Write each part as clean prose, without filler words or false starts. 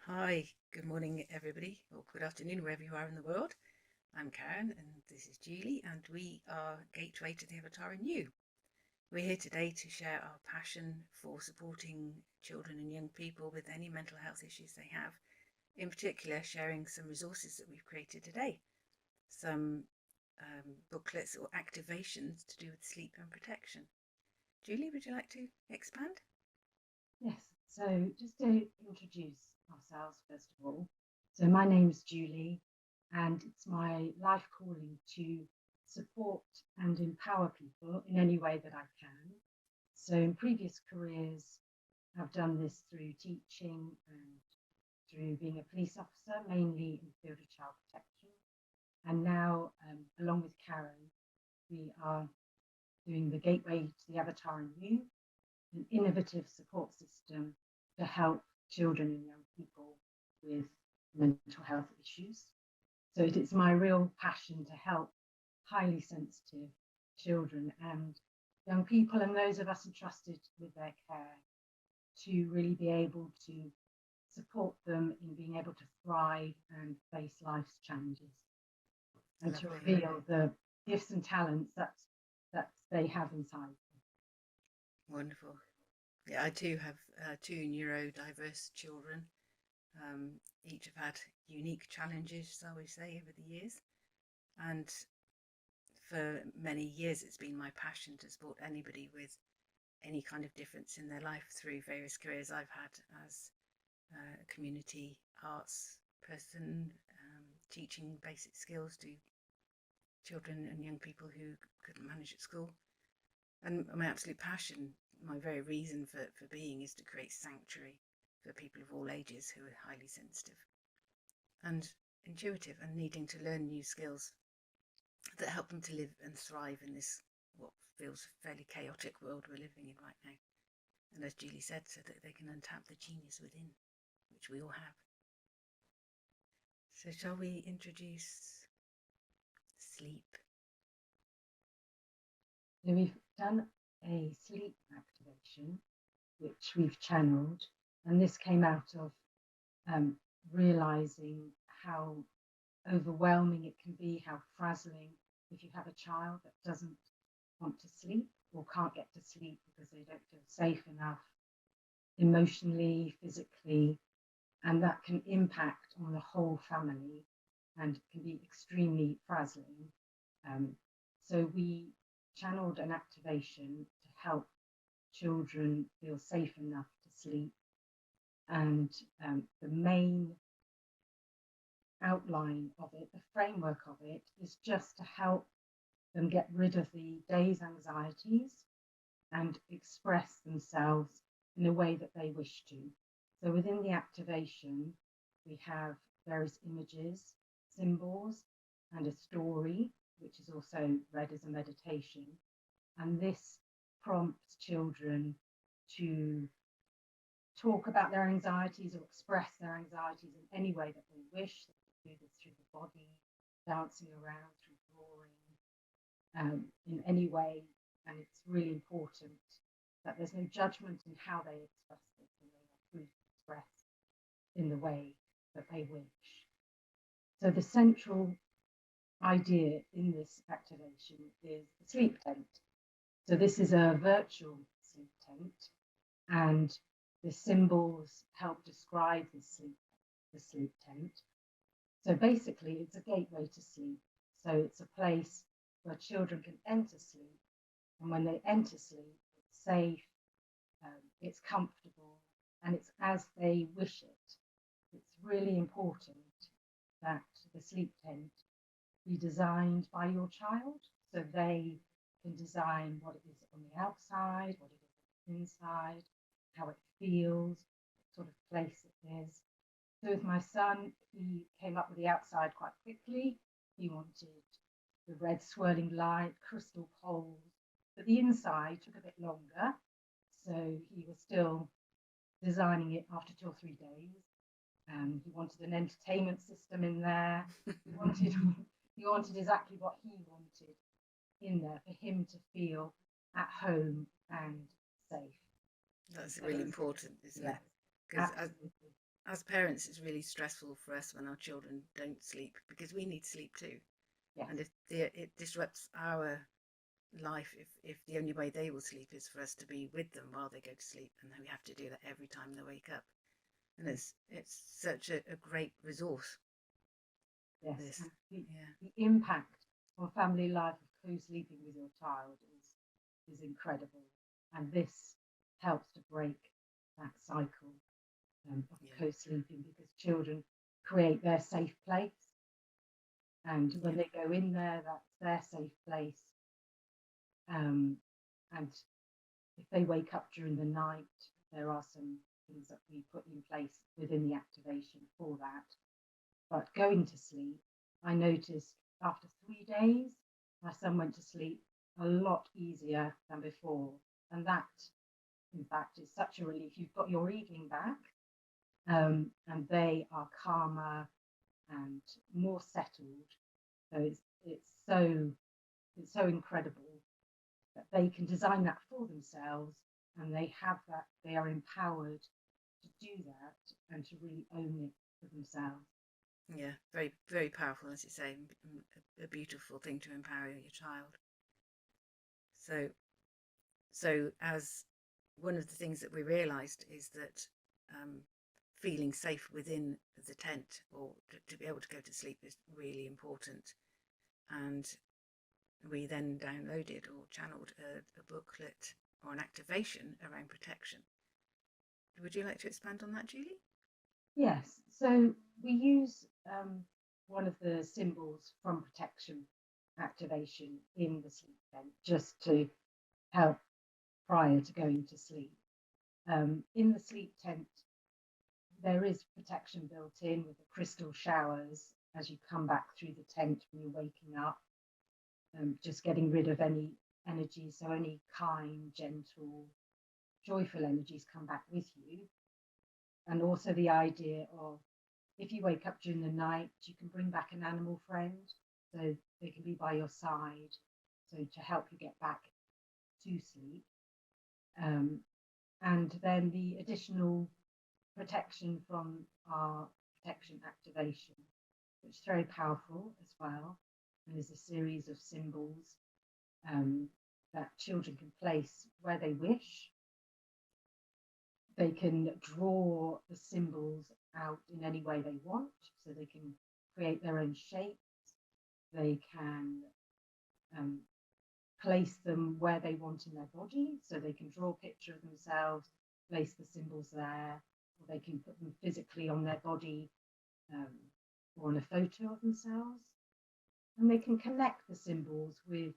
Hi, good morning, everybody, or good afternoon, wherever you are in the world. I'm Karen, and this is Julie, and we are Gateway to the Avatar in You. We're here today to share our passion for supporting children and young people with any mental health issues they have, in particular, sharing some resources that we've created today, some booklets or activations to do with sleep and protection. Julie, would you like to expand? Yes, so just to introduce ourselves first of all. So my name is Julie, and it's my life calling to support and empower people in any way that I can. So in previous careers, I've done this through teaching and through being a police officer, mainly in the field of child protection. And now, along with Karen, we are doing the Gateway to the Avatar in You, an innovative support system to help children and young people with mental health issues. So it is my real passion to help highly sensitive children and young people and those of us entrusted with their care to really be able to support them in being able to thrive and face life's challenges and to Lovely. reveal the gifts and talents that they have inside. Wonderful. Yeah, I too have two neurodiverse children. Each have had unique challenges, I would say, over the years. And for many years, it's been my passion to support anybody with any kind of difference in their life through various careers I've had as a community arts person, teaching basic skills to children and young people who couldn't manage at school. And my absolute passion, my very reason for being, is to create sanctuary for people of all ages who are highly sensitive and intuitive and needing to learn new skills that help them to live and thrive in this what feels a fairly chaotic world we're living in right now. And as Julie said, so that they can untap the genius within, which we all have. So shall we introduce sleep? So we've done a sleep activation, which we've channeled, and this came out of realizing how overwhelming it can be, how frazzling if you have a child that doesn't want to sleep or can't get to sleep because they don't feel safe enough emotionally, physically, and that can impact on the whole family and can be extremely frazzling. So we channeled an activation to help children feel safe enough to sleep. And the main outline of it, the framework of it, is just to help them get rid of the day's anxieties and express themselves in a way that they wish to. So within the activation, we have various images, symbols, and a story, which is also read as a meditation. And this prompts children to talk about their anxieties or express their anxieties in any way that they wish. They can do this through the body, dancing around, through drawing, in any way. And it's really important that there's no judgment in how they express this, and they are free to express in the way that they wish. So the central idea in this activation is the sleep tent. So this is a virtual sleep tent, and the symbols help describe the sleep tent. So basically, it's a gateway to sleep. So it's a place where children can enter sleep, and when they enter sleep, it's safe, it's comfortable, and it's as they wish it. It's really important that the sleep tent be designed by your child, so they can design what it is on the outside, what it is on the inside, how it feels, what sort of place it is. So with my son, he came up with the outside quite quickly. He wanted the red swirling light, crystal poles, but the inside took a bit longer. So he was still designing it after 2 or 3 days. He wanted an entertainment system in there. He wanted he wanted exactly what he wanted in there for him to feel at home and safe. That's So really important, isn't yeah, it? Because absolutely. as parents, it's really stressful for us when our children don't sleep, because we need sleep too. Yes. And if it disrupts our life, if the only way they will sleep is for us to be with them while they go to sleep, and then we have to do that every time they wake up. And it's such a great resource. Yes. This, yeah, The impact on family life of co-sleeping with your child is incredible, and this helps to break that cycle of co-sleeping, because children create their safe place, and when they go in there, that's their safe place. And if they wake up during the night, there are some things that we put in place within the activation for that. But going to sleep, I noticed after 3 days, my son went to sleep a lot easier than before. And that, in fact, is such a relief. You've got your evening back, and they are calmer and more settled. So it's so incredible that they can design that for themselves, and they have that, they are empowered to do that and to really own it for themselves. Yeah, very, very powerful, as you say, a beautiful thing to empower your child. So as one of the things that we realized is that feeling safe within the tent, or to be able to go to sleep, is really important. And we then downloaded or channeled a booklet or an activation around protection. Would you like to expand on that, Julie? Yes, so we use one of the symbols from protection activation in the sleep tent, just to help prior to going to sleep. In the sleep tent, there is protection built in with the crystal showers as you come back through the tent when you're waking up, just getting rid of any energy, so any kind, gentle, joyful energies come back with you. And also the idea of, if you wake up during the night, you can bring back an animal friend, so they can be by your side, so to help you get back to sleep. And then the additional protection from our protection activation, which is very powerful as well. And there's a series of symbols that children can place where they wish. They can draw the symbols out in any way they want, so they can create their own shapes. They can place them where they want in their body, so they can draw a picture of themselves, place the symbols there, or they can put them physically on their body, or on a photo of themselves. And they can connect the symbols with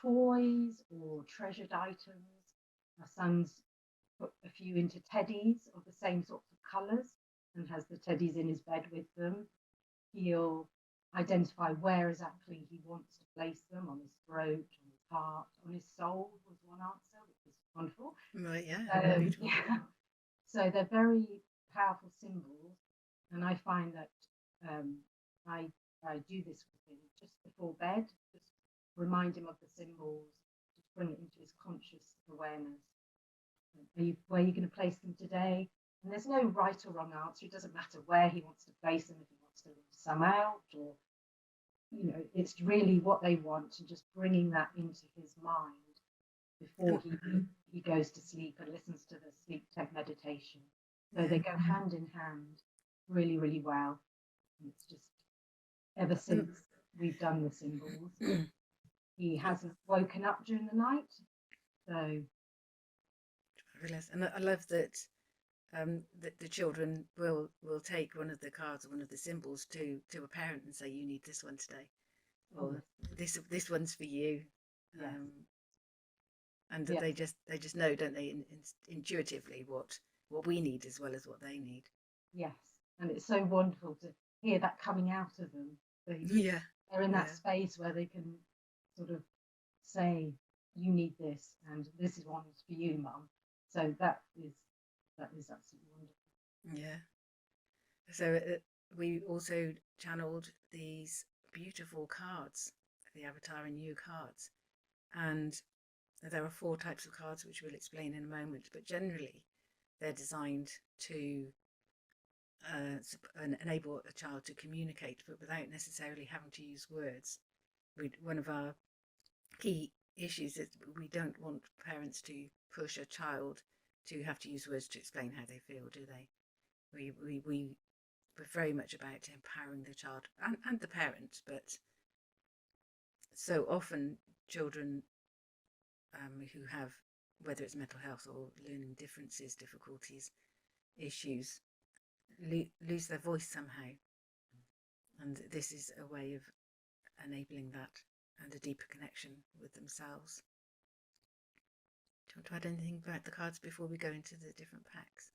toys or treasured items. Our son's put a few into teddies of the same sorts of colours and has the teddies in his bed with them. He'll identify where exactly he wants to place them, on his throat, on his heart, on his soul was one answer, which was wonderful. Right, yeah, beautiful. Yeah. So they're very powerful symbols, and I find that I do this with him just before bed, just remind him of the symbols, just bring it into his conscious awareness. Where are you going to place them today? And there's no right or wrong answer. It doesn't matter where he wants to place them, if he wants to leave some out, or, it's really what they want, and just bringing that into his mind before he goes to sleep and listens to the sleep tech meditation. So they go hand in hand really, really well. And it's just, ever since we've done the symbols, he hasn't woken up during the night. So and I love that that the children will take one of the cards or one of the symbols to a parent and say, you need this one today, or this one's for you. Yes. And that they just know, don't they, intuitively what we need as well as what they need. Yes, and it's so wonderful to hear that coming out of them. They're in that space where they can sort of say, you need this, and this is one's for you, Mum. So that is absolutely wonderful. Yeah. So we also channeled these beautiful cards, the Avatar and You cards, and there are 4 types of cards, which we'll explain in a moment, but generally they're designed to and enable a child to communicate, but without necessarily having to use words. One of our key issues is we don't want parents to push a child to have to use words to explain how they feel, do they? We're very much about empowering the child and the parent, but so often children who have, whether it's mental health or learning differences, difficulties, issues, lose their voice somehow. And this is a way of enabling that and a deeper connection with themselves. Do you want to add anything about the cards before we go into the different packs?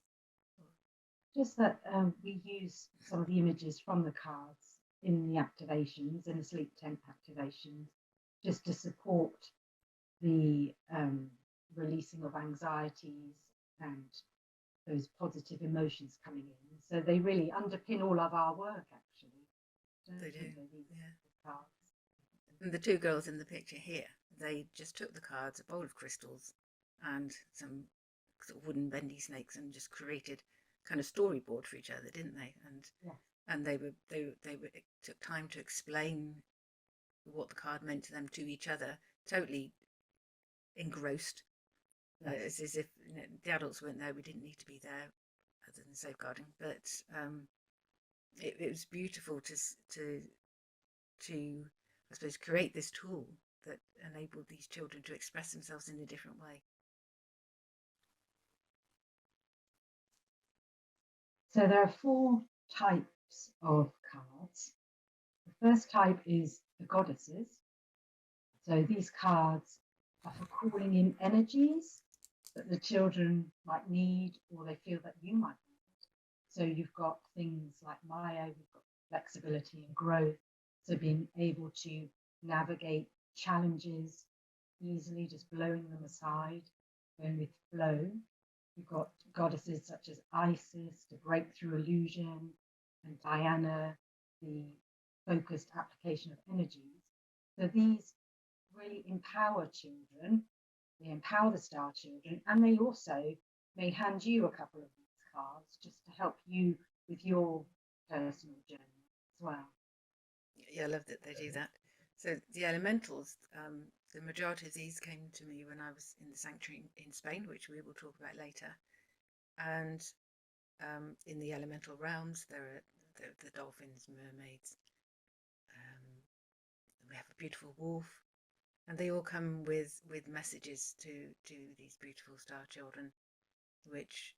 Just that we use some of the images from the cards in the activations, in the sleep temp activations, just to support the releasing of anxieties and those positive emotions coming in. So they really underpin all of our work, actually. They do, yeah. Cards. And the two girls in the picture here, they just took the cards, a bowl of crystals, and some sort of wooden bendy snakes, and just created kind of storyboard for each other, didn't they? And they took time to explain what the card meant to them to each other, totally engrossed. It's as if the adults weren't there. We didn't need to be there, other than safeguarding. But it was beautiful to I suppose create this tool that enabled these children to express themselves in a different way. So there are 4 types of cards. The first type is the goddesses. So these cards are for calling in energies that the children might need, or they feel that you might need. So you've got things like Maya, we've got flexibility and growth. So being able to navigate challenges easily, just blowing them aside, going with flow. We've got goddesses such as Isis, the breakthrough illusion, and Diana, the focused application of energies. So these really empower children, they empower the star children, and they also may hand you a couple of these cards just to help you with your personal journey as well. Yeah, I love that they do that. So the elementals, the majority of these came to me when I was in the sanctuary in Spain, which we will talk about later. And in the elemental realms, there are the dolphins, mermaids. We have a beautiful wolf, and they all come with messages to these beautiful star children, which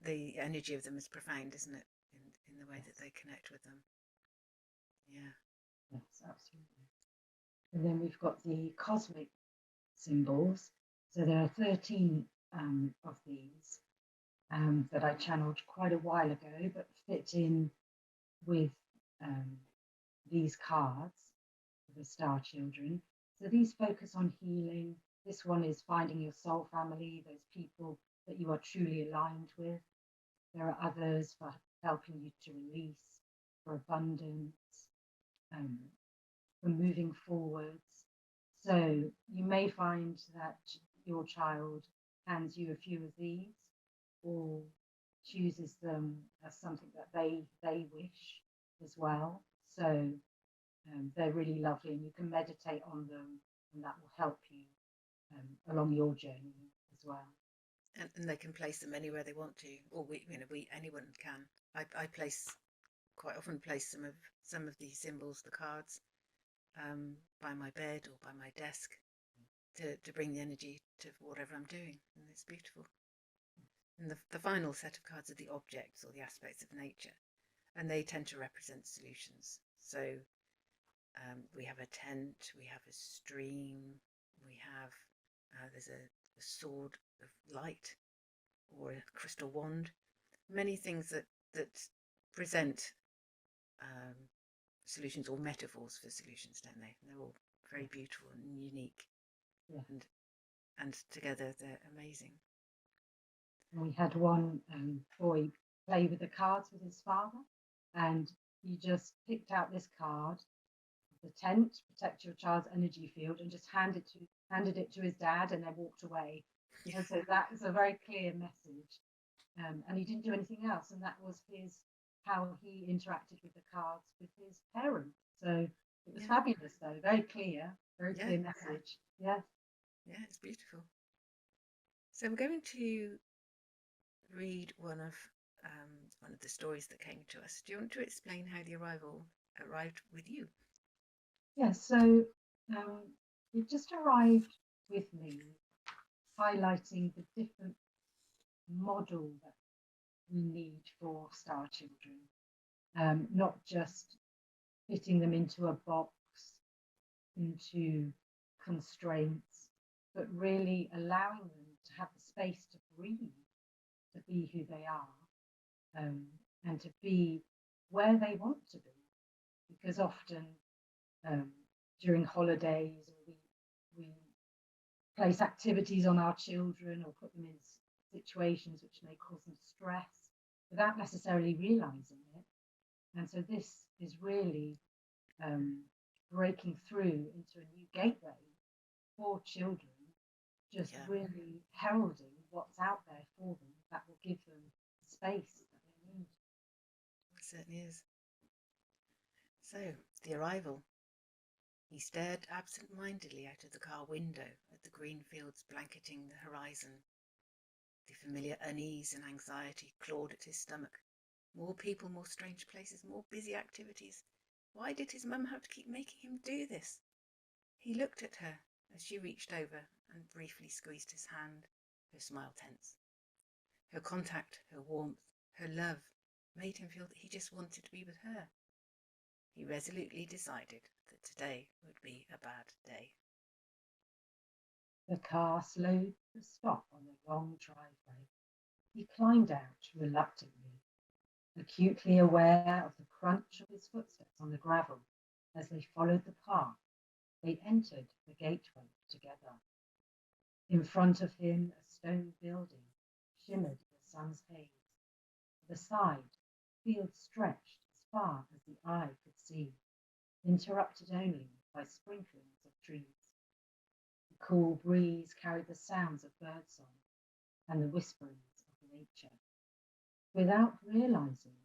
the energy of them is profound, isn't it? In the way that they connect with them. Yeah. Yes, absolutely. And then we've got the cosmic symbols. So there are 13 of these that I channeled quite a while ago, but fit in with these cards for the star children. So these focus on healing. This one is finding your soul family, those people that you are truly aligned with. There are others for helping you to release, for abundance, for moving forwards. So you may find that your child hands you a few of these, or chooses them as something that they wish as well. So they're really lovely, and you can meditate on them, and that will help you along your journey as well. And they can place them anywhere they want to, or anyone can. I quite often place some of these symbols, the cards, by my bed or by my desk to bring the energy to whatever I'm doing, and it's beautiful. And the final set of cards are the objects or the aspects of nature, and they tend to represent solutions. So we have a tent, we have a stream, we have there's a sword of light or a crystal wand. Many things that present solutions or metaphors for solutions, don't they? And they're all very beautiful and unique. Yeah. And together they're amazing. And we had one boy play with the cards with his father, and he just picked out this card, the tent, protect your child's energy field, and just handed it to his dad, and then walked away. And so that is a very clear message and he didn't do anything else. And that was how he interacted with the cards with his parents. So it was fabulous, though. Very clear message. Yeah. Yeah, it's beautiful. So we're going to read one of the stories that came to us. Do you want to explain how the arrival arrived with you? Yeah, so it just arrived with me, highlighting the different model that we need for star children, not just fitting them into a box, into constraints, but really allowing them to have the space to breathe, to be who they are, and to be where they want to be. Because often during holidays, we place activities on our children or put them in situations which may cause them stress without necessarily realizing it. And so this is really breaking through into a new gateway for children, just really heralding what's out there for them that will give them the space that they need. It certainly is. So, the arrival. He stared absent-mindedly out of the car window at the green fields blanketing the horizon. The familiar unease and anxiety clawed at his stomach. More people, more strange places, more busy activities. Why did his mum have to keep making him do this? He looked at her as she reached over and briefly squeezed his hand, her smile tense. Her contact, her warmth, her love made him feel that he just wanted to be with her. He resolutely decided that today would be a bad day. The car slowed to a stop on the long driveway. He climbed out reluctantly, acutely aware of the crunch of his footsteps on the gravel as they followed the path. They entered the gateway together. In front of him, a stone building shimmered in the sun's haze. To the side, fields stretched as far as the eye could see, interrupted only by sprinklings of trees. The cool breeze carried the sounds of birdsong and the whisperings of nature. Without realizing,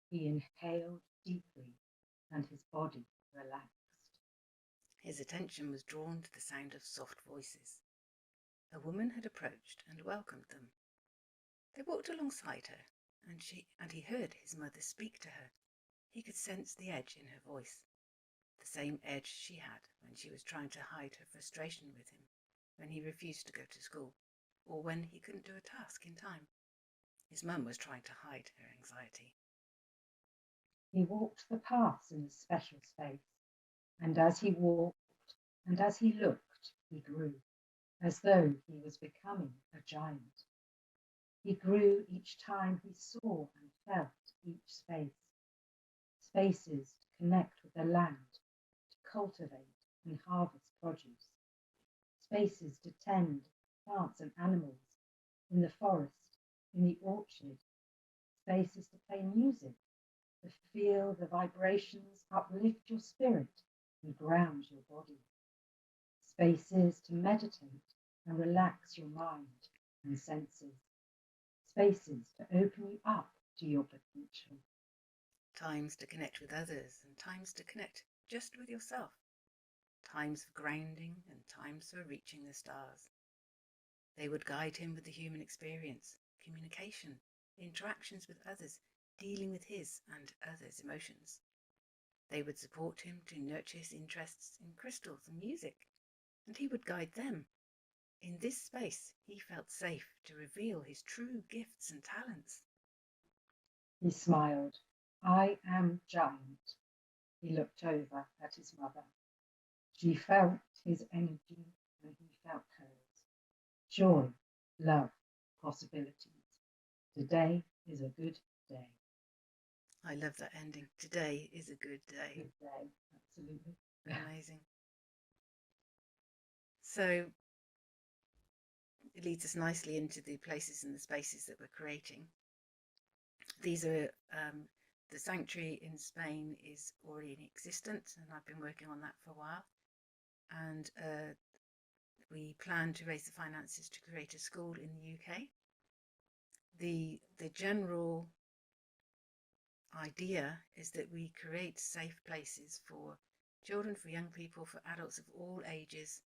he inhaled deeply and his body relaxed. His attention was drawn to the sound of soft voices. A woman had approached and welcomed them. They walked alongside her, and he heard his mother speak to her. He could sense the edge in her voice, the same edge she had when she was trying to hide her frustration with him, when he refused to go to school, or when he couldn't do a task in time. His mum was trying to hide her anxiety. He walked the paths in a special space, and as he walked and as he looked, he grew, as though he was becoming a giant. He grew each time he saw and felt each space. Spaces to connect with the land, to cultivate and harvest produce. Spaces to tend plants and animals in the forest, in the orchard. Spaces to play music, to feel the vibrations uplift your spirit and ground your body. Spaces to meditate and relax your mind and senses. Spaces to open you up to your potential. Times to connect with others and times to connect just with yourself. Times for grounding and times for reaching the stars. They would guide him with the human experience, communication, interactions with others, dealing with his and others' emotions. They would support him to nurture his interests in crystals and music, and he would guide them. In this space, he felt safe to reveal his true gifts and talents. He smiled. I am giant. He looked over at his mother. She felt his energy and he felt hers. Joy, love, possibilities. Today is a good day. I love that ending. Today is a good day. Good day, absolutely. Amazing. So it leads us nicely into the places and the spaces that we're creating. These are the sanctuary in Spain is already in existence, and I've been working on that for a while. And we plan to raise the finances to create a school in the UK. The the general idea is that we create safe places for children, for young people, for adults of all ages,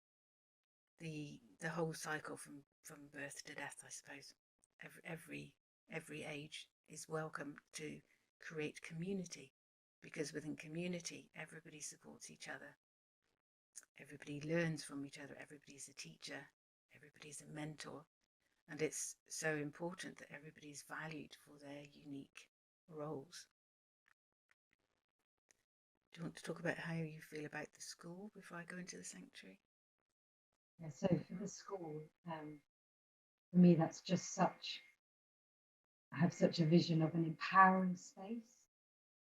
the whole cycle from birth to death, I suppose. Every age is welcome to create community, because within community everybody supports each other, everybody learns from each other, everybody's a teacher, everybody's a mentor, and it's so important that everybody's valued for their unique roles. Do you want to talk about how you feel about the school before I go into the sanctuary? Yeah, so for the school, for me, that's just such, I have such a vision of an empowering space,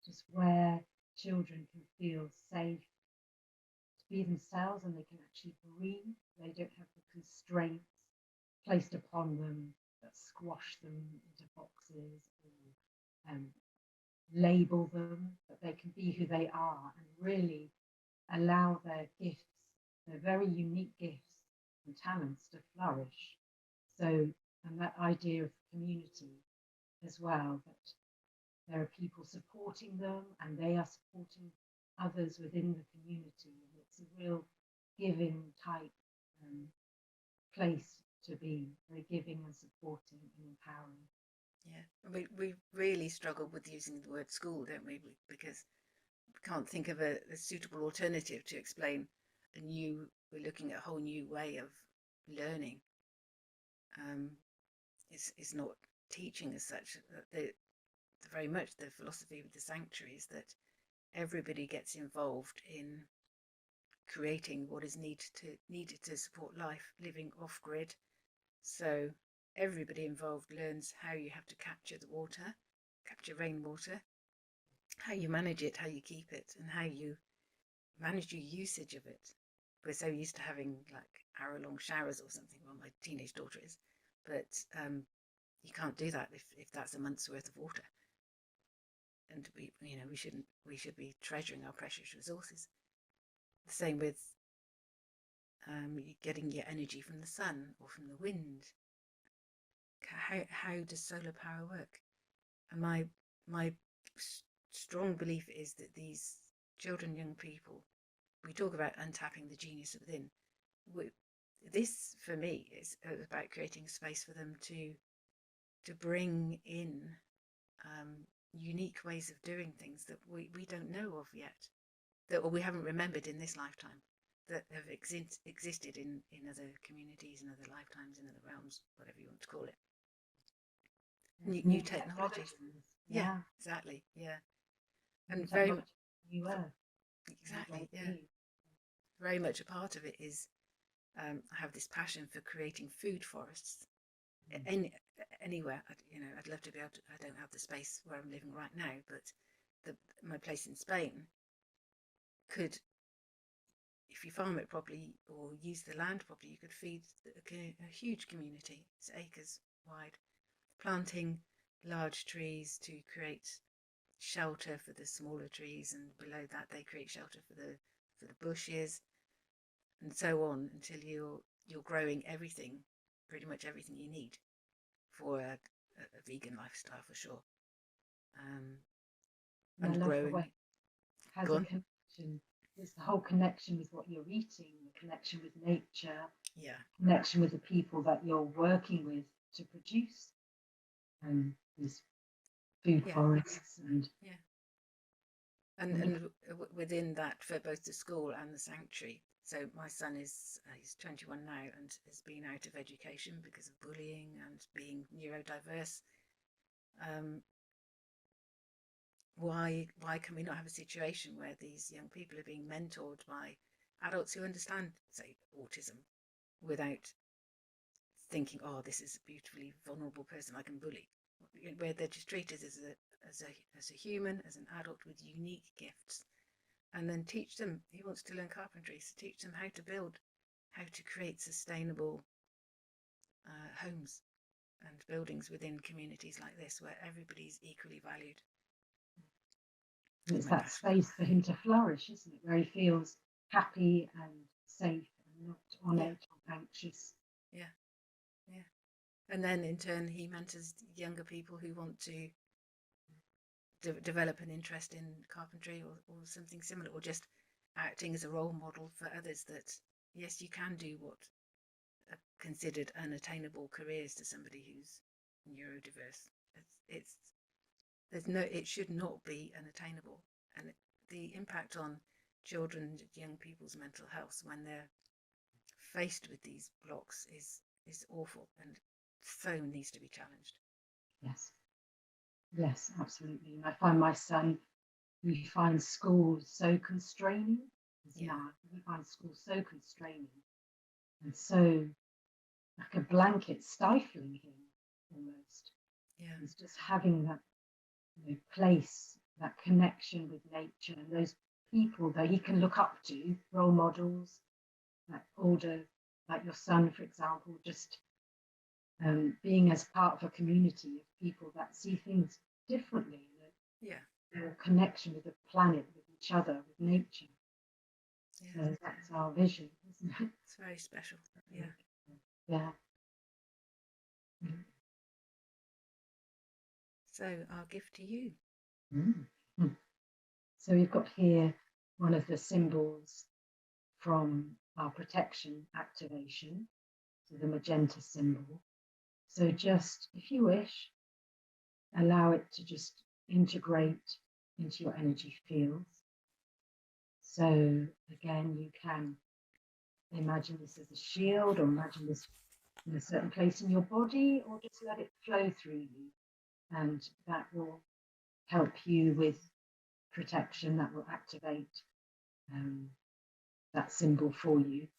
just where children can feel safe to be themselves and they can actually breathe. They don't have the constraints placed upon them that squash them into boxes or label them, but they can be who they are and really allow their gifts, their very unique gifts and talents, to flourish. So, and that idea of community as well, that there are people supporting them and they are supporting others within the community. And it's a real giving type place to be, very giving and supporting and empowering. Yeah, we really struggle with using the word school, don't we? Because we can't think of a suitable alternative to explain we're looking at a whole new way of learning. It's not teaching as such. Very much the philosophy with the sanctuary is that everybody gets involved in creating what is needed to support life living off grid. So everybody involved learns how you have to capture the water, capture rainwater, how you manage it, how you keep it, and how you manage your usage of it. We're so used to having like hour-long showers or something. Well, my teenage daughter is, but you can't do that if that's a month's worth of water. And we should be treasuring our precious resources. The same with getting your energy from the sun or from the wind. How does solar power work? And my strong belief is that these children, young people, we talk about untapping the genius within. This for me is about creating space for them to bring in unique ways of doing things that we don't know of yet, or we haven't remembered in this lifetime, that have existed in other communities, in other lifetimes, in other realms, whatever you want to call it. New technologies. Yeah, exactly. Yeah. And very much new earth. Exactly. Yeah. Very much a part of it is I have this passion for creating food forests. Anywhere, I'd love to be able to. I don't have the space where I'm living right now, but my place in Spain could, if you farm it properly or use the land properly, you could feed a huge community. It's acres wide, planting large trees to create shelter for the smaller trees, and below that they create shelter for the bushes, and so on, until you're growing everything, pretty much everything you need for a vegan lifestyle, for sure. And growing. Has a connection. It's the whole connection with what you're eating, the connection with nature, connection with the people that you're working with to produce these food forests and within that, for both the school and the sanctuary. So my son he's 21 now and has been out of education because of bullying and being neurodiverse. Why can we not have a situation where these young people are being mentored by adults who understand, say, autism, without thinking, oh, this is a beautifully vulnerable person I can bully, where they're just treated as a human, as an adult with unique gifts, and then teach them. He wants to learn carpentry, so teach them how to build, how to create sustainable homes and buildings within communities like this, where everybody's equally valued. And it's that space for him to flourish, isn't it? Where he feels happy and safe and not on edge or anxious. Yeah. And then in turn, he mentors younger people who want to develop an interest in carpentry or something similar, or just acting as a role model for others that, yes, you can do what are considered unattainable careers to somebody who's neurodiverse. It should not be unattainable. And the impact on children and young people's mental health when they're faced with these blocks is awful, and so needs to be challenged. Yes, absolutely. And I find my son, he finds school so constraining. He finds school so constraining and so like a blanket stifling him almost. Yeah. He's just having that place, that connection with nature and those people that he can look up to, role models, like older, like your son, for example, just being as part of a community of people that see things differently. More connection with the planet, with each other, with nature. Yeah. So that's our vision, isn't it? It's very special. Yeah. Yeah. So our gift to you. So we've got here one of the symbols from our protection activation, so the magenta symbol. So just, if you wish, allow it to just integrate into your energy fields. So again, you can imagine this as a shield, or imagine this in a certain place in your body, or just let it flow through you. And that will help you with protection, that will activate that symbol for you.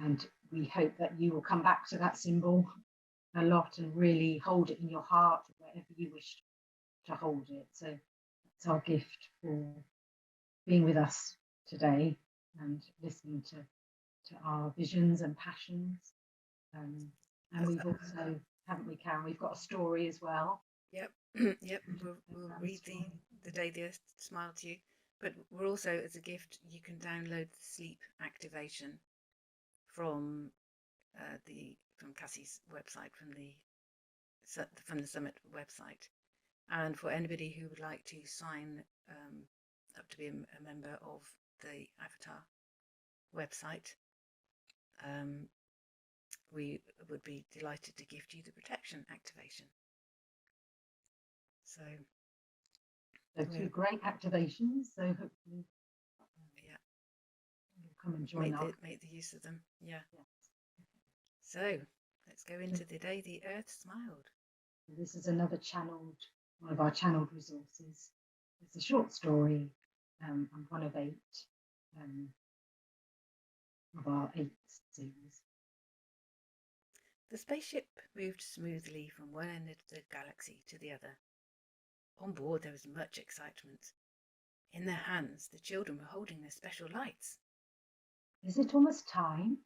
And we hope that you will come back to that symbol a lot and really hold it in your heart, wherever you wish to hold it. So that's our gift for being with us today and listening to our visions and passions. And we've also, haven't we, Karen? We've got a story as well. Yep. Yep. We'll read the day the Earth smiled to you. But we're also, as a gift, you can download the sleep activation from Cassie's website, from the Summit website. And for anybody who would like to sign up to be a member of the Avatar website, we would be delighted to gift you the protection activation. So two great activations. So hopefully, you'll come and join us. Make the use of them. Yeah. So let's go into the day the Earth smiled. This is another one of our channeled resources. It's a short story, and one of 8 of our 8 series. The spaceship moved smoothly from one end of the galaxy to the other. On board there was much excitement. In their hands the children were holding their special lights. Is it almost time?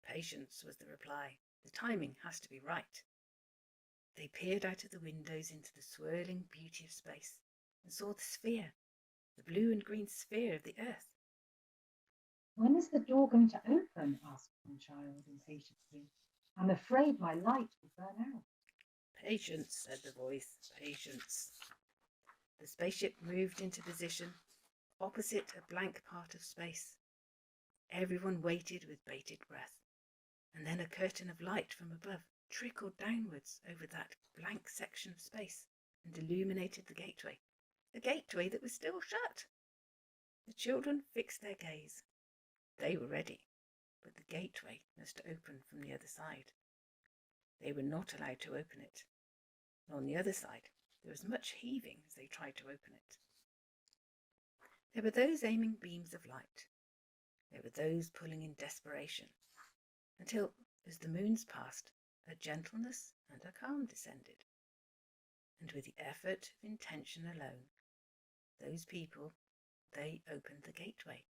Patience, was the reply. The timing has to be right. They peered out of the windows into the swirling beauty of space and saw the sphere, the blue and green sphere of the Earth. When is the door going to open? Asked one child impatiently. I'm afraid my light will burn out. Patience, said the voice, patience. The spaceship moved into position opposite a blank part of space. Everyone waited with bated breath, and then a curtain of light from above trickled downwards over that blank section of space and illuminated the gateway, a gateway that was still shut. The children fixed their gaze. They were ready, but the gateway must open from the other side. They were not allowed to open it. On the other side, there was much heaving as they tried to open it. There were those aiming beams of light. There were those pulling in desperation, until, as the moons passed, a gentleness and a calm descended. And with the effort of intention alone, those people, they opened the gateway.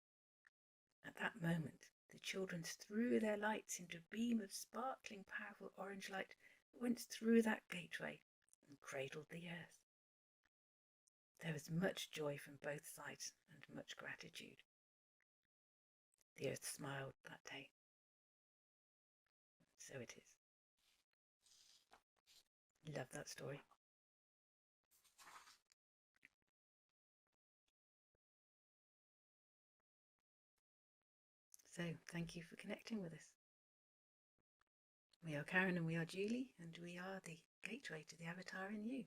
At that moment, the children threw their lights into a beam of sparkling, powerful orange light that went through that gateway and cradled the Earth. There was much joy from both sides and much gratitude. The Earth smiled that day. So it is. love that story. So thank you for connecting with us. We are Karen and we are Julie, and we are the gateway to the avatar in you.